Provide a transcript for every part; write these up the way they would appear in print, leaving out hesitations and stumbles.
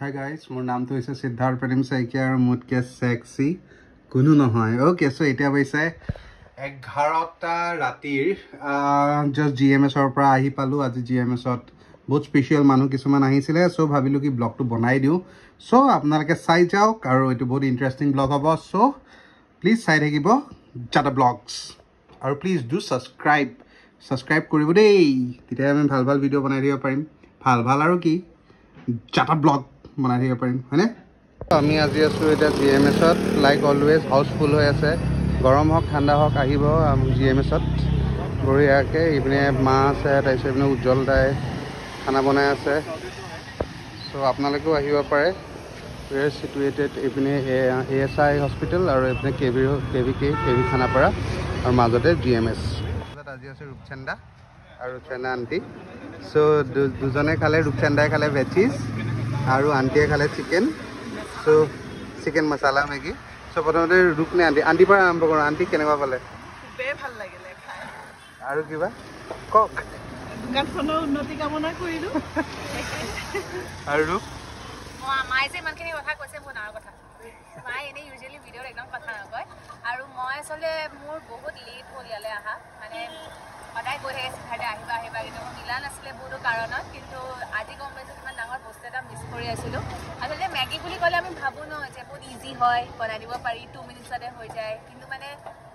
Hi guys, মোৰ নামটো হৈছে সিদ্ধাৰ্থ প্ৰেম শইকীয়া আৰু মোতকে সেক্সি কোনো নহয়। ওকে, সো এতিয়া হৈছে 11টা ৰাতিৰ জাস্ট জিএমএছৰ পৰা আহি পালো। আজি জিএমএছত বহুত স্পেচিয়েল মানুহ কিছুমান আহিছিলে, সো ভাবিলো কি ব্লগটো বনাই দিও। সো আপোনালোকে চাই যাওক আৰু এটো বহুত ইন্টাৰেষ্টিং ব্লগ হ'ব। সো প্লিজ চাই থাকিব জাটা ব্লগছ আৰু প্লিজ ডু সাবস্ক্ৰাইব কৰিব দেই, তেতিয়া আমি ভাল ভাল ভিডিও বনাই দিব পাৰিম। ভাল আৰু কি জাটা ব্লগ বনাই দিব পাৰিম, হয়নে? আমি আজি আছো এটা জিএমএছত, লাইক অলৱেজ হাউসফুল হৈ আছে। গৰম হওক ঠাণ্ডা হওক আহিব জিএমএছত বঢ়িয়াকৈ। ইপিনে মা আছে, তাৰপিছত ইপিনে উজ্জ্বল দাই খানা বনাই আছে। চ' আপোনালোকেও আহিব পাৰে। উই আৰ চিটুৱেটেড ইপিনে ASI হস্পিটেল আৰু এইপিনে কেভি খানাপাৰা আৰু মাজতে জিএমএছ। আজি আছে ৰূপচন্দা আৰু ৰূপচন্দা আণ্টি। চ' দুজনে খালে, ৰূপচন্দাই খালে ভেজিছ আৰু আণ্টিয়ে খালে চিকেন। চ' চিকেন মছালা মেগী। চ' প্ৰথমতে ৰূপ নে আণ্টিৰ পৰা আৰম্ভ কৰোঁ। আণ্টি কেনেকুৱা পালে? খুবেই ভাল লাগিলে খাই। আৰু কিবা কওক। দোকানখনৰ উন্নতি কামনা কৰিলোঁ। আৰু ৰূপ? মায়ে যে ইমানখিনি কথা কৈছে, মোৰ ডাঙৰ কথা। মায়ে এনেই ইউজুৱেলি ভিডিঅ'ত একদম কথা নকয়। আৰু মই আচলতে মোৰ বহুত লেট হ'ল ইয়ালৈ অহা, মানে সদায় গৈ থাকে চিধাতে আহিবা কিন্তু মোৰ মিলা নাছিলে বহুতো কাৰণত। কিন্তু আজি গম পাইছোঁ কিমান ডাঙৰ বস্তু এটা মিছ কৰি আছিলোঁ। আচলতে মেগী বুলি ক'লে আমি ভাবোঁ ন যে বহুত ইজি হয়, বনাই দিব পাৰি, 2 মিনিটছতে হৈ যায়। কিন্তু মানে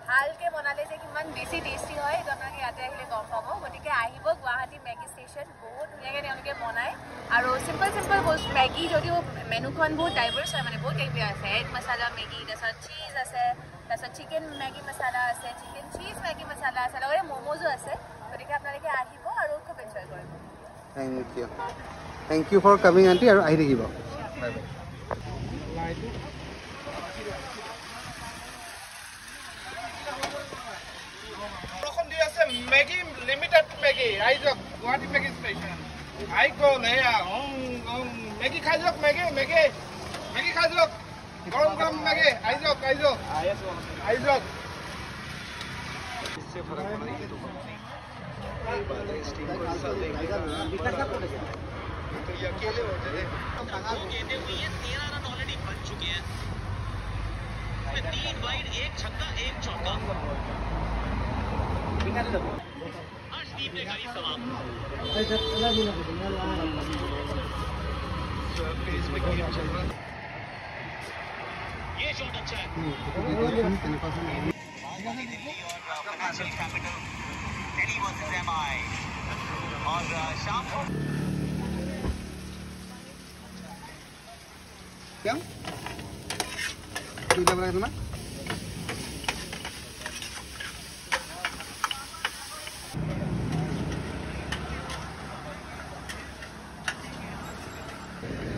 ভালকৈ বনালে যে কিমান বেছি টেষ্টি হয় এইটো আপোনালোকে ইয়াতে আহিলে গম পাব। গতিকে আহিব গুৱাহাটী মেগী ষ্টেচন, বহুত ধুনীয়াকৈ তেওঁলোকে বনায়। আৰু চিম্পল বস্তু মেগী, যদিও মেনুখন বহুত ডাইভাৰ্ছ হয়, মানে বহুত টাইপৰ আছে। এগ মছালা মেগী, তাৰপিছত চীজ আছে, তাৰপিছত চিকেন মেগী মছালা আছে, চিকেন চীজ মেগী মছালা আছে, লগতে ম'ম'জো আছে। গতিকে আপোনালোকে আহিব আৰু খুব এনজয় কৰিব। Thank you for coming aunty, আৰু আহি থাকিব। Bye bye. Maggie limited Maggie আহি যাওক গুৱাহাটী মেগী ষ্টেচন। আহি গ'ল এয়া মেগী খাই যাওক, মেগী খাই যাওক, গৰম মেগী আহি যাওক।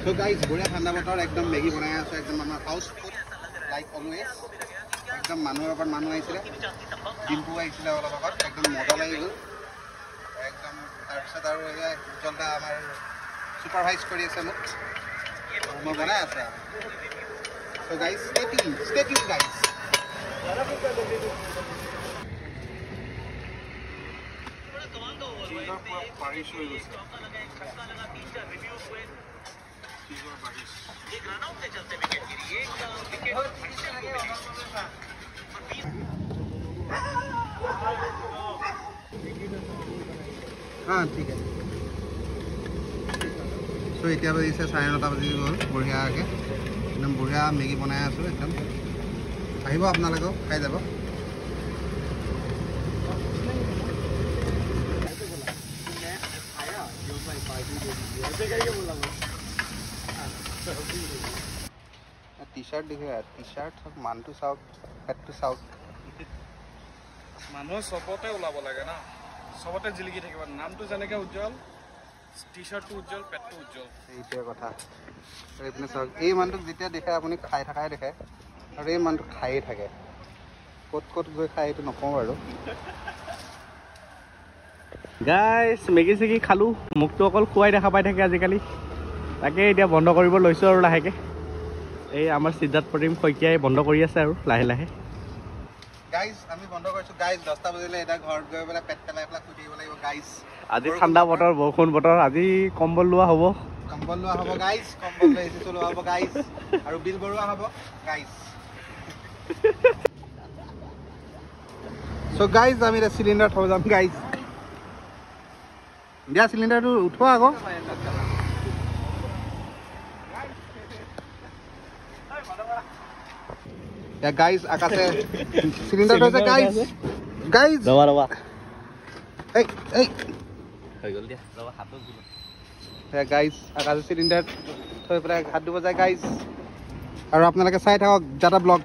So guys, বঢ়িয়া ঠাণ্ডা বতৰ, একদম মেগী বনাই আছো, একদম আমাৰ হাউচফুল লাইক অলৱেজ। একদম মানুহৰ ওপৰত মানুহ আহিছিলে, ডিম্পু আহিছিলে অলপ আগত, একদম মজা লাগি গ'ল একদম। তাৰপিছত আৰু এয়া উজ্জ্বলদা আমাৰ ছুপাৰভাইজ কৰি আছে মোক, মই বনাই আছো। So guys, stay tuned guys. हाँ ठीक है। सो এতিয়া বাজিছে 9:30 বাজি গ'ল। বঢ়িয়াকৈ একদম বঢ়িয়া মেগী বনাই আছোঁ, একদম আহিব আপোনালোকেও খাই যাব। টি-শাৰ্ট দেখে, টি-শাৰ্ট চাওক, মানটো চাওক, পেটটো চাওক। মানুহ চবতে ওলাব লাগে না, চবতে জিলিকি থাকিব। নামটো যেনেকৈ উজ্জ্বল, টি-শাৰ্টটো উজ্জ্বল, পেটটো উজ্জ্বল, এইটোৱে কথা। আৰু এইপিনে চাওক, এই মানুহটোক যেতিয়া দেখে আপুনি খাই থকাই দেখে, আৰু এই মানুহটোক খায়ে থাকে। ক'ত গৈ খাই এইটো নকওঁ বাৰু। গাইছ, মেগী চেগী খালোঁ, মোকতো অকল খুৱাই দেখা পাই থাকে আজিকালি। তাকে এতিয়া বন্ধ কৰিব লৈছোঁ আৰু লাহেকৈ। এই আমাৰ সিদ্ধাৰ্থ প্ৰেম শইকীয়াই বন্ধ কৰি আছে আৰু লাহে। গাইজ আমি বন্ধ কৰিছোঁ। গাইজ 10টা বজিলে এটা ঘৰত গৈ পেলাই পেট পেলাই শুই থাকিব লাগিব গাইজ। আজি ঠাণ্ডা বতৰ, বৰষুণ বতৰ, আজি কম্বল লোৱা হ'ব। কম্বল লোৱা হ'ব গাইজ কম্বল লৈ এচি চলোৱা হ'ব গাইজ আৰু বিল ভৰোৱা হ'ব গাইজ চ' গাইজ আমি এতিয়া চিলিণ্ডাৰ থৈ যাম গাইজ দিয়া চিলিণ্ডাৰটো উঠোৱা আকৌ গাইজ আকাশে চিলিণ্ডাৰ থৈছে গাইজ গাইজ ৰবা ৰবা হৈ গ'ল দিয়া ৰবা হাতত গাইজ আকাশে চিলিণ্ডাৰ থৈ পেলাই হাত ধুব যায় গাইজ আৰু আপোনালোকে চাই থাকক জাটা ব্লগ